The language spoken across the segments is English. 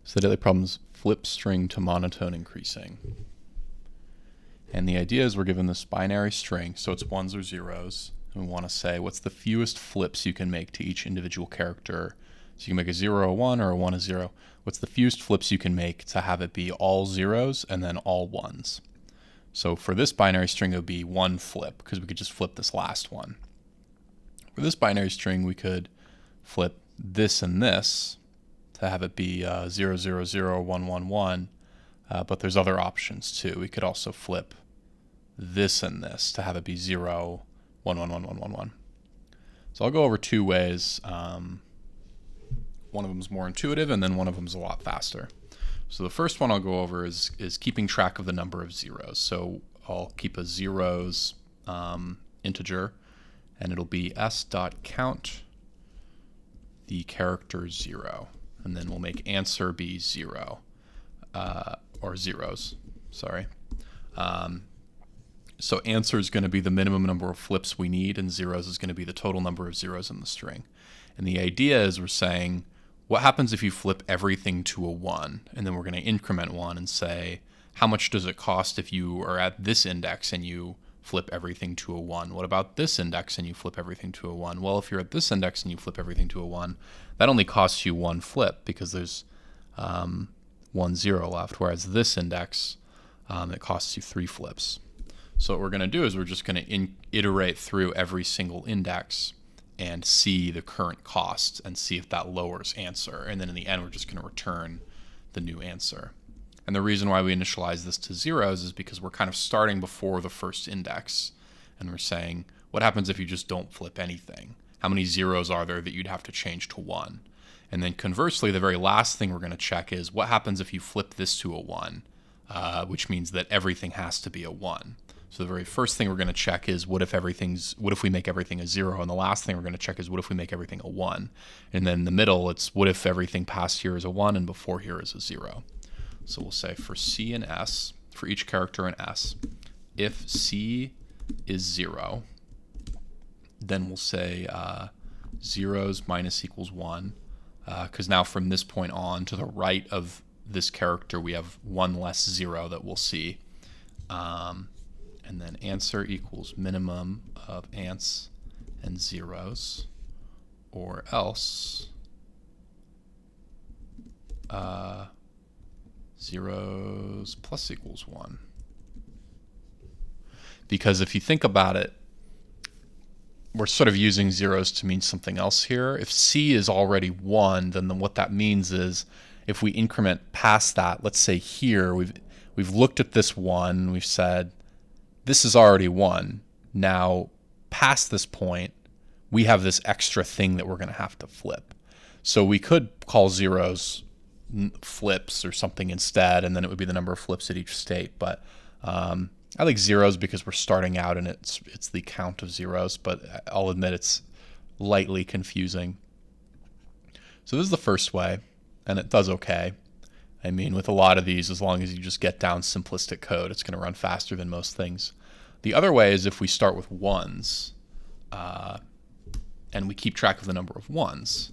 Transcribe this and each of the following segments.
So the daily problem is flip string to monotone increasing. And the idea is we're given this binary string, so it's ones or zeros, and we want to say what's the fewest flips you can make to each individual character. So you can make a 0 a 1 or a 1 a 0. What's the fewest flips you can make to have it be all zeros and then all ones? So for this binary string, it would be one flip, because we could just flip this last one. For this binary string, we could flip this and this to have it be 0, 0, 0, 1, 1, 1. But there's other options too. We could also flip this and this to have it be 0, 1, 1, 1, 1, 1, 1. So I'll go over two ways. One of them is more intuitive, and then one of them is a lot faster. So the first one I'll go over is keeping track of the number of zeros. So I'll keep a zeros integer, and it'll be s.count the character 0. And then we'll make answer be 0, or zeros, sorry. So answer is going to be the minimum number of flips we need, and zeros is going to be the total number of zeros in the string. And the idea is we're saying, what happens if you flip everything to a 1? And then we're going to increment 1 and say, how much does it cost if you are at this index and you flip everything to a 1? What about this index and you flip everything to a 1? Well, if you're at this index and you flip everything to a 1, that only costs you one flip because there's 1 0 left, whereas this index, it costs you 3 flips. So what we're going to do is we're just going to iterate through every single index and see the current cost and see if that lowers answer. And then in the end, we're just going to return the new answer. And the reason why we initialize this to zeros is because we're kind of starting before the first index. And we're saying, what happens if you just don't flip anything? How many zeros are there that you'd have to change to 1? And then conversely, the very last thing we're going to check is what happens if you flip this to a 1, which means that everything has to be a 1. So the very first thing we're going to check is what if we make everything a 0, and the last thing we're going to check is what if we make everything a 1. And then in the middle, it's what if everything past here is a 1 and before here is a 0. So we'll say for C and S, for each character in S, if C is 0, then we'll say zeros minus equals 1, because now from this point on to the right of this character, we have one less 0 that we'll see. And then answer equals minimum of ants and zeros, or else zeros plus equals 1. Because if you think about it, we're sort of using zeros to mean something else here. If C is already 1, then what that means is if we increment past that, let's say here, we've looked at this 1, we've said, this is already 1. Now, past this point, we have this extra thing that we're going to have to flip. So we could call zeros flips or something instead, and then it would be the number of flips at each state. But I like zeros because we're starting out and it's the count of zeros, but I'll admit it's lightly confusing. So this is the first way, and it does okay. I mean, with a lot of these, as long as you just get down simplistic code, it's going to run faster than most things. The other way is if we start with 1s, and we keep track of the number of 1s.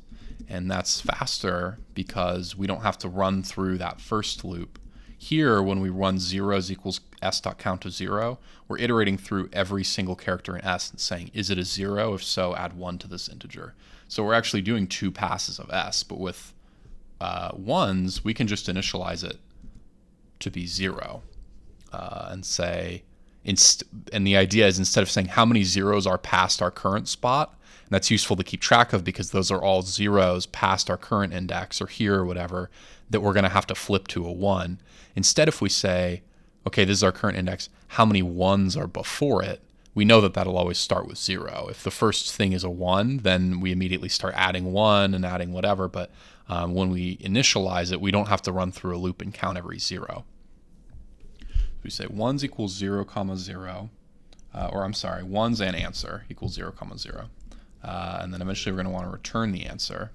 And that's faster because we don't have to run through that first loop. Here, when we run zeros equals s.count of 0, we're iterating through every single character in S and saying, is it a 0? If so, add 1 to this integer. So we're actually doing 2 passes of S, but with 1s, we can just initialize it to be 0 and say, and the idea is instead of saying how many zeros are past our current spot, and that's useful to keep track of because those are all zeros past our current index or here or whatever that we're going to have to flip to a 1. Instead, if we say, okay, this is our current index, how many 1s are before it, we know that that'll always start with 0. If the first thing is a 1, then we immediately start adding 1 and adding whatever, but when we initialize it, we don't have to run through a loop and count every 0. We say 1s equals 0, comma 0, or I'm sorry, 1s and answer equals 0, comma 0. And then eventually we're going to want to return the answer.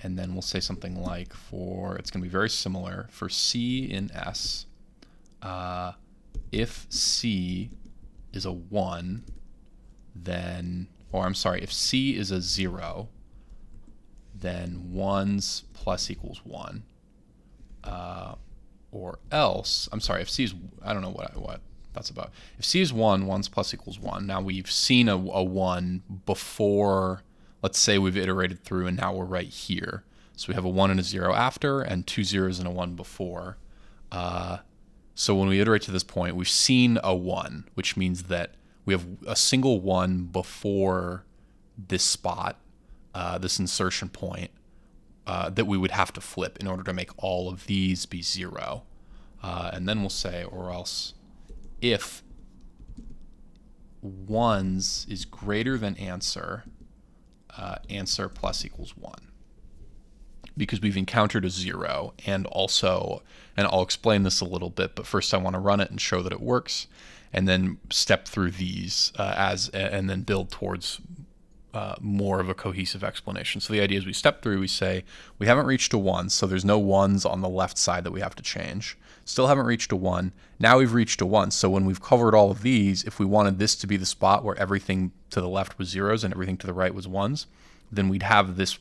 And then we'll say something like it's going to be very similar, for C in S, if C is a 1, then, or I'm sorry, if C is a 0, then 1s plus equals 1. Or else, I'm sorry, if C is, I don't know what that's about. If C is 1, 1's plus equals 1. Now we've seen a 1 before, let's say we've iterated through and now we're right here. So we have a 1 and a 0 after and 2 zeros and a 1 before. So when we iterate to this point, we've seen a 1, which means that we have a single 1 before this spot, this insertion point, that we would have to flip in order to make all of these be 0. And then we'll say, or else, if ones is greater than answer, answer plus equals 1. Because we've encountered a 0, and also, and I'll explain this a little bit, but first I want to run it and show that it works, and then step through these and then build towards more of a cohesive explanation. So the idea is we step through, we say, we haven't reached a 1, so there's no 1s on the left side that we have to change. Still haven't reached a 1. Now we've reached a 1. So when we've covered all of these, if we wanted this to be the spot where everything to the left was 0s and everything to the right was 1s, then we'd have this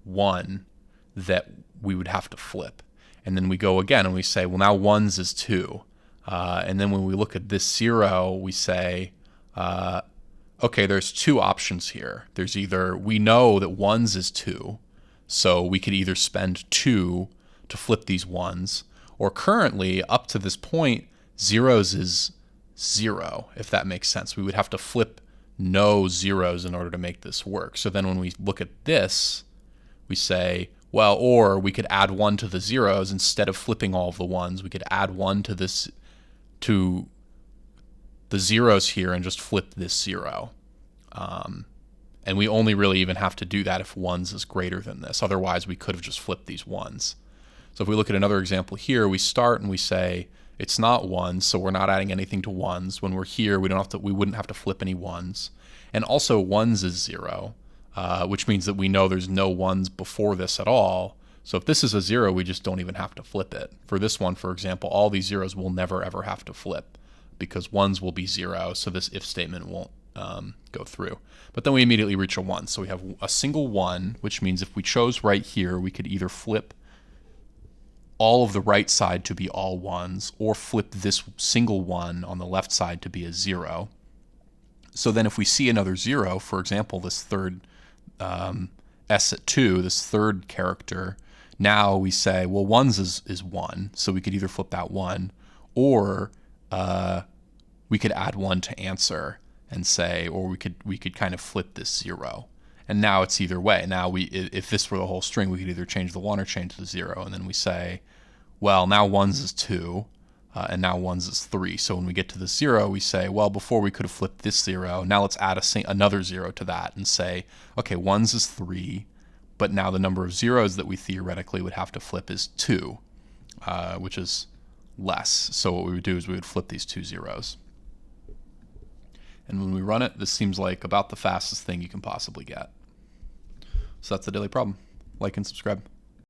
1 that we would have to flip. And then we go again and we say, well, now 1s is 2. And then when we look at this 0, we say, okay, there's two options here. There's either, we know that 1s is 2, so we could either spend 2 to flip these 1s, or currently, up to this point, 0s is 0, if that makes sense. We would have to flip no 0s in order to make this work. So then when we look at this, we say, well, or we could add 1 to the 0s instead of flipping all of the 1s. We could add 1 to this, to the 0s here and just flip this 0. And we only really even have to do that if 1s is greater than this. Otherwise, we could have just flipped these 1s. So if we look at another example here, we start and we say it's not 1s, so we're not adding anything to 1s. When we're here, we wouldn't have to flip any 1s. And also 1s is 0, which means that we know there's no 1s before this at all. So if this is a 0, we just don't even have to flip it. For this one, for example, all these 0s will never ever have to flip because 1s will be 0, so this if statement won't go through. But then we immediately reach a 1. So we have a single 1, which means if we chose right here, we could either flip all of the right side to be all 1s, or flip this single 1 on the left side to be a 0. So then if we see another 0, for example, this third S at 2, this third character, now we say, well, 1s is 1, so we could either flip that 1, or we could add 1 to answer and say, or we could kind of flip this 0. And now it's either way. Now if this were the whole string, we could either change the 1 or change the 0. And then we say, well, now 1s is 2, and now 1s is 3. So when we get to the 0, we say, well, before we could have flipped this 0. Now let's add another 0 to that and say, okay, 1s is 3, but now the number of 0s that we theoretically would have to flip is 2, which is less. So what we would do is we would flip these 2 0s. And when we run it, this seems like about the fastest thing you can possibly get. So that's the daily problem. Like and subscribe.